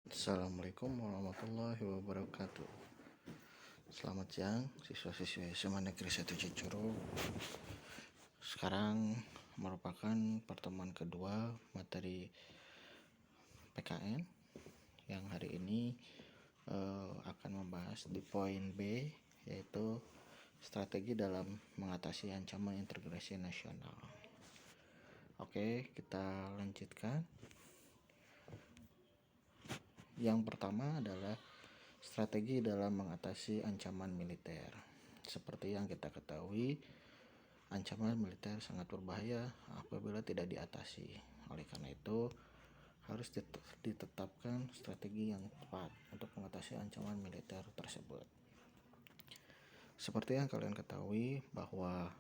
Assalamualaikum warahmatullahi wabarakatuh. Selamat siang siswa-siswi SMA Negeri 1 Cicurug. Sekarang merupakan pertemuan kedua materi PKN yang hari ini akan membahas di poin B, yaitu strategi dalam mengatasi ancaman integrasi nasional. Oke, kita lanjutkan. Yang pertama adalah strategi dalam mengatasi ancaman militer. Seperti yang kita ketahui, ancaman militer sangat berbahaya apabila tidak diatasi. Oleh karena itu, harus ditetapkan strategi yang tepat untuk mengatasi ancaman militer tersebut. Seperti yang kalian ketahui bahwa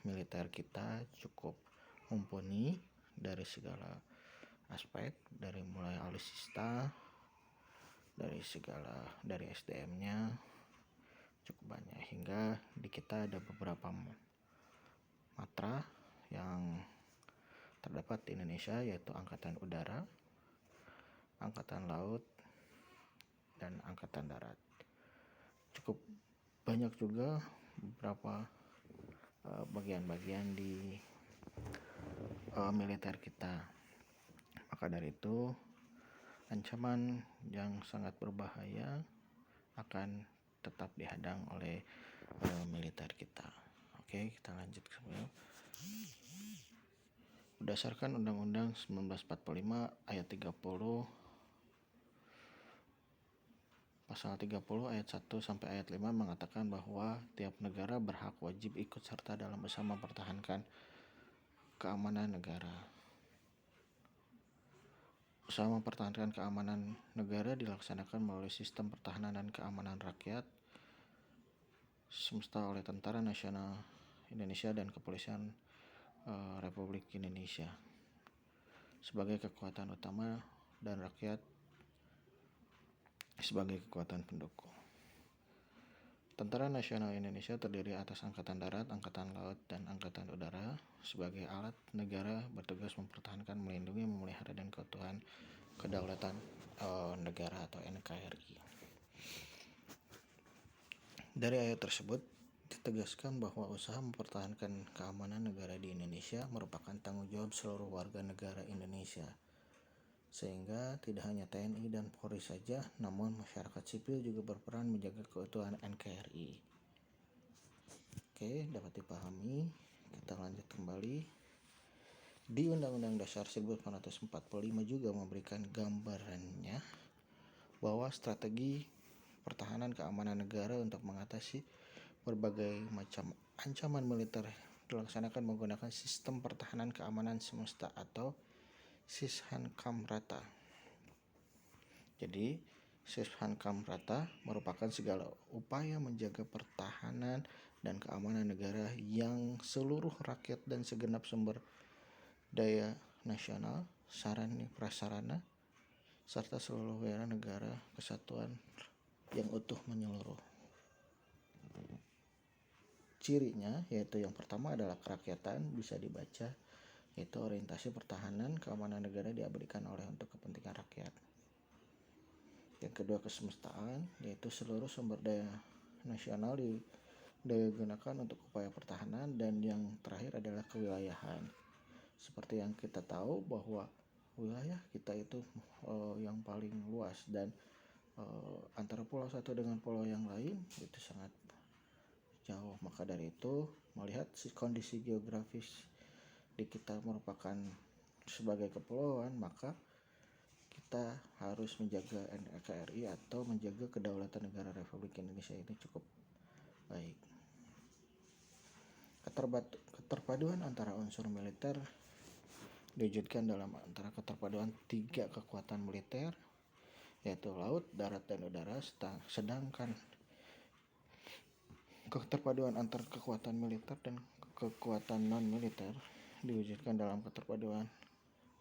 militer kita cukup mumpuni dari segala aspek, dari mulai alutsista, dari SDM-nya cukup banyak, hingga di kita ada beberapa matra yang terdapat di Indonesia, yaitu Angkatan Udara, Angkatan Laut, dan Angkatan Darat. Cukup banyak juga beberapa bagian-bagian di militer kita. Maka dari itu, ancaman yang sangat berbahaya akan tetap dihadang oleh militer kita. Oke, kita lanjut ke sebelum. Berdasarkan Undang-Undang 1945 ayat 30, pasal 30 ayat 1 sampai ayat 5 mengatakan bahwa tiap negara berhak wajib ikut serta dalam usaha mempertahankan keamanan negara. Usaha mempertahankan keamanan negara dilaksanakan melalui sistem pertahanan dan keamanan rakyat semesta oleh Tentara Nasional Indonesia dan Kepolisian Republik Indonesia sebagai kekuatan utama dan rakyat sebagai kekuatan pendukung. Tentara Nasional Indonesia terdiri atas Angkatan Darat, Angkatan Laut, dan Angkatan Udara sebagai alat negara bertugas mempertahankan, melindungi, memelihara, dan keutuhan kedaulatan negara atau NKRI. Dari ayat tersebut ditegaskan bahwa usaha mempertahankan keamanan negara di Indonesia merupakan tanggung jawab seluruh warga negara Indonesia, sehingga tidak hanya TNI dan Polri saja, namun masyarakat sipil juga berperan menjaga keutuhan NKRI. Oke, dapat dipahami. Kita lanjut kembali. Di Undang-Undang Dasar 1945 juga memberikan gambarannya bahwa strategi pertahanan keamanan negara untuk mengatasi berbagai macam ancaman militer dilaksanakan menggunakan sistem pertahanan keamanan semesta atau Sishankam-Rata. Jadi, Sishankam-Rata merupakan segala upaya menjaga pertahanan dan keamanan negara yang seluruh rakyat dan segenap sumber daya nasional, sarana prasarana, serta seluruh wilayah negara kesatuan yang utuh menyeluruh. Cirinya yaitu yang pertama adalah kerakyatan, bisa dibaca yaitu orientasi pertahanan keamanan negara diabadikan oleh untuk kepentingan rakyat. Yang kedua kesemestaan, yaitu seluruh sumber daya nasional digunakan untuk upaya pertahanan. Dan yang terakhir adalah kewilayahan. Seperti yang kita tahu bahwa wilayah kita itu yang paling luas, dan antara pulau satu dengan pulau yang lain itu sangat jauh. Maka dari itu, melihat kondisi geografis di kita merupakan sebagai kepulauan, maka kita harus menjaga NKRI atau menjaga kedaulatan negara Republik Indonesia ini cukup baik. Keterpaduan antara unsur militer diwujudkan dalam antara keterpaduan 3 kekuatan militer, yaitu laut, darat, dan udara, sedangkan keterpaduan antar kekuatan militer dan kekuatan non-militer diwujudkan dalam keterpaduan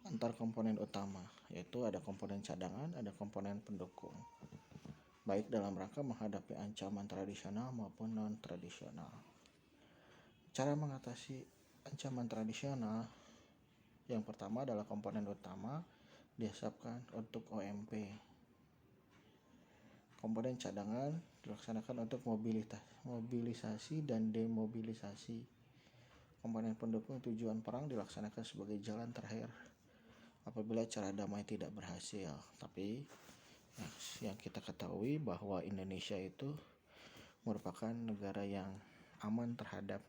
antar komponen utama, yaitu ada komponen cadangan, ada komponen pendukung, baik dalam rangka menghadapi ancaman tradisional maupun non-tradisional. Cara mengatasi ancaman tradisional, yang pertama adalah komponen utama disiapkan untuk OMP, Komponen cadangan dilaksanakan untuk mobilisasi dan demobilisasi. Komponen pendukung tujuan perang dilaksanakan sebagai jalan terakhir apabila cara damai tidak berhasil. Tapi yang kita ketahui bahwa Indonesia itu merupakan negara yang aman terhadap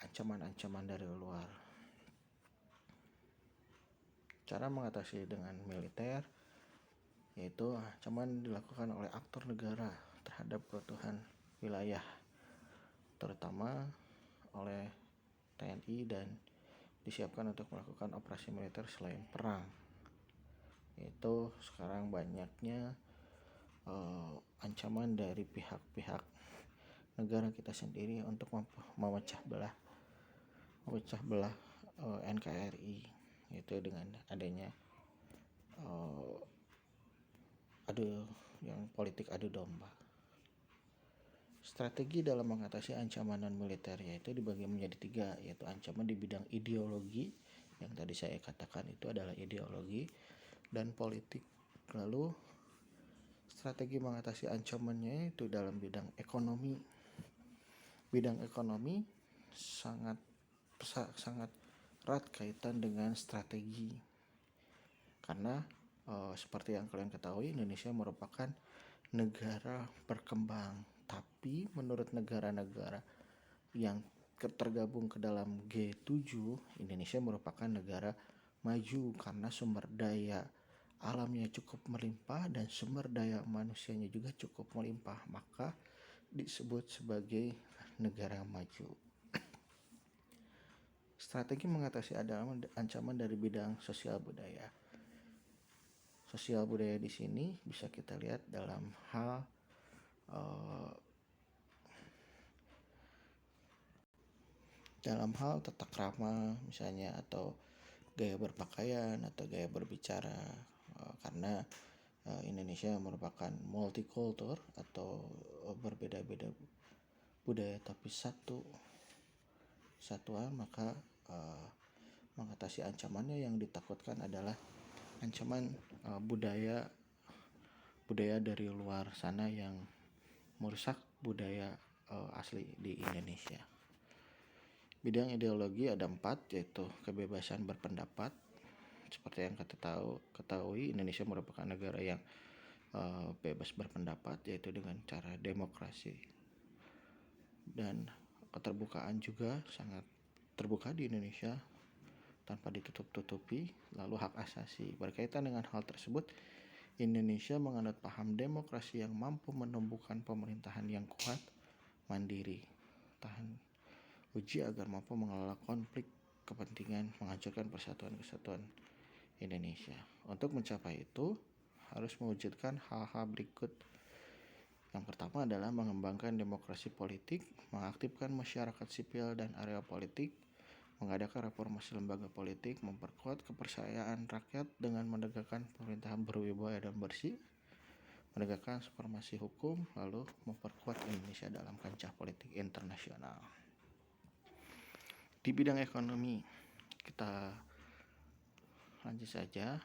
ancaman-ancaman dari luar. Cara mengatasi dengan militer yaitu ancaman dilakukan oleh aktor negara terhadap keutuhan wilayah, terutama oleh TNI, dan disiapkan untuk melakukan operasi militer selain perang. Itu sekarang banyaknya ancaman dari pihak-pihak negara kita sendiri untuk memecah belah NKRI, yaitu dengan adanya politik adu domba. Strategi dalam mengatasi ancaman non-militer yaitu dibagi menjadi 3, yaitu ancaman di bidang ideologi, yang tadi saya katakan itu adalah ideologi dan politik. Lalu strategi mengatasi ancamannya itu dalam bidang ekonomi. Bidang ekonomi sangat erat kaitan dengan strategi, karena seperti yang kalian ketahui, Indonesia merupakan negara berkembang. Tapi menurut negara-negara yang tergabung ke dalam G7, Indonesia merupakan negara maju karena sumber daya alamnya cukup melimpah dan sumber daya manusianya juga cukup melimpah, maka disebut sebagai negara maju. Strategi mengatasi ancaman dari bidang sosial budaya. Sosial budaya di sini bisa kita lihat dalam hal tata krama misalnya, atau gaya berpakaian atau gaya berbicara, karena Indonesia merupakan multikultur atau berbeda-beda budaya tapi satuan, maka mengatasi ancamannya yang ditakutkan adalah ancaman budaya dari luar sana yang merusak budaya asli di Indonesia. Bidang ideologi ada 4, yaitu kebebasan berpendapat. Seperti yang kita ketahui, Indonesia merupakan negara yang bebas berpendapat, yaitu dengan cara demokrasi, dan keterbukaan juga sangat terbuka di Indonesia tanpa ditutup-tutupi. Lalu hak asasi. Berkaitan dengan hal tersebut, Indonesia menganut paham demokrasi yang mampu menumbuhkan pemerintahan yang kuat, mandiri, tahan uji agar mampu mengelola konflik kepentingan, menghancurkan persatuan kesatuan Indonesia. Untuk mencapai itu harus mewujudkan hal-hal berikut. Yang pertama adalah mengembangkan demokrasi politik, mengaktifkan masyarakat sipil dan area politik, mengadakan reformasi lembaga politik, memperkuat kepercayaan rakyat dengan menegakkan pemerintahan berwibawa dan bersih, menegakkan supremasi hukum, lalu memperkuat Indonesia dalam kancah politik internasional. Di bidang ekonomi, kita lanjut saja.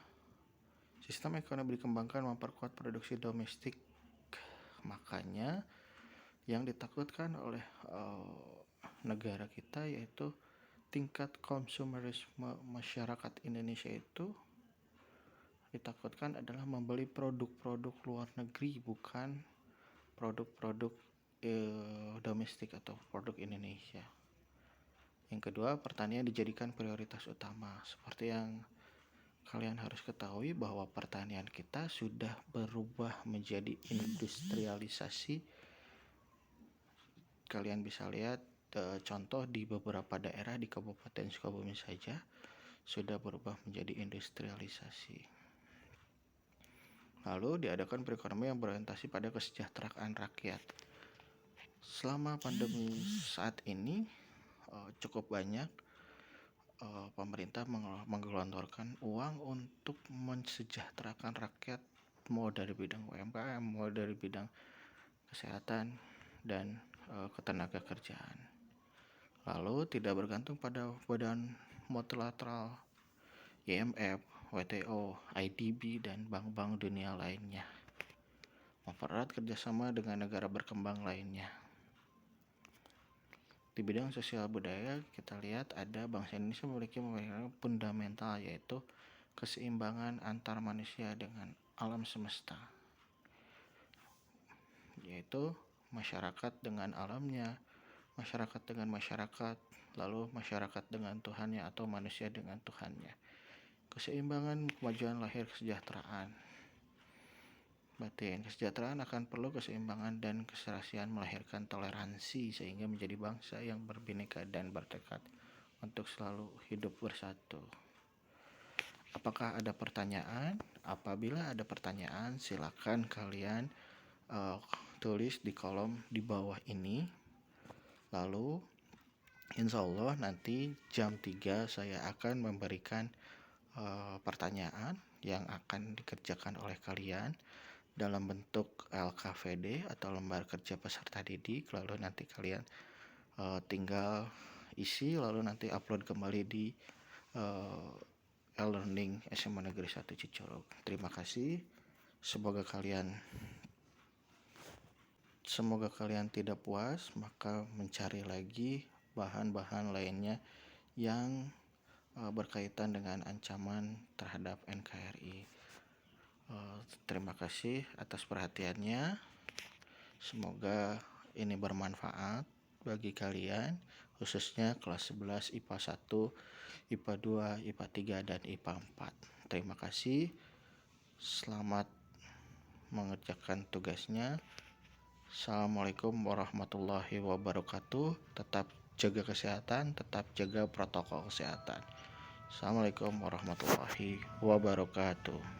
Sistem ekonomi dikembangkan memperkuat produksi domestik. Makanya yang ditakutkan oleh negara kita yaitu tingkat konsumerisme masyarakat Indonesia itu ditakutkan adalah membeli produk-produk luar negeri, bukan produk-produk domestik atau produk Indonesia. Yang kedua, pertanian dijadikan prioritas utama. Seperti yang kalian harus ketahui bahwa pertanian kita sudah berubah menjadi industrialisasi. Kalian bisa lihat contoh di beberapa daerah di Kabupaten Sukabumi saja sudah berubah menjadi industrialisasi. Lalu diadakan perekonomian yang berorientasi pada kesejahteraan rakyat. Selama pandemi saat ini cukup banyak pemerintah menggelontorkan uang untuk mensejahterakan rakyat, mau dari bidang UMKM, mau dari bidang kesehatan dan ketenaga kerjaan. Lalu tidak bergantung pada badan multilateral, IMF, WTO, IDB, dan bank-bank dunia lainnya. mempererat kerjasama dengan negara berkembang lainnya. Di bidang sosial budaya, kita lihat ada bangsa Indonesia memiliki fundamental, yaitu keseimbangan antar manusia dengan alam semesta, yaitu masyarakat dengan alamnya, masyarakat dengan masyarakat, lalu masyarakat dengan Tuhannya atau manusia dengan Tuhannya. Keseimbangan, kemajuan lahir kesejahteraan. Batin, kesejahteraan akan perlu keseimbangan dan keserasian melahirkan toleransi sehingga menjadi bangsa yang berbineka dan bertekad untuk selalu hidup bersatu. Apakah ada pertanyaan? Apabila ada pertanyaan, silakan kalian tulis di kolom di bawah ini. Lalu insya Allah nanti jam 3 saya akan memberikan pertanyaan yang akan dikerjakan oleh kalian dalam bentuk LKVD atau lembar kerja peserta didik. Lalu nanti kalian tinggal isi, lalu nanti upload kembali di e-learning SMA Negeri 1 Cicurug. Terima kasih. Semoga kalian tidak puas, maka mencari lagi bahan-bahan lainnya yang berkaitan dengan ancaman terhadap NKRI. Terima kasih atas perhatiannya. Semoga ini bermanfaat bagi kalian, khususnya kelas 11 IPA 1, IPA 2, IPA 3, dan IPA 4. Terima kasih. Selamat mengerjakan tugasnya. Assalamualaikum warahmatullahi wabarakatuh. Tetap jaga kesehatan, tetap jaga protokol kesehatan. Assalamualaikum warahmatullahi wabarakatuh.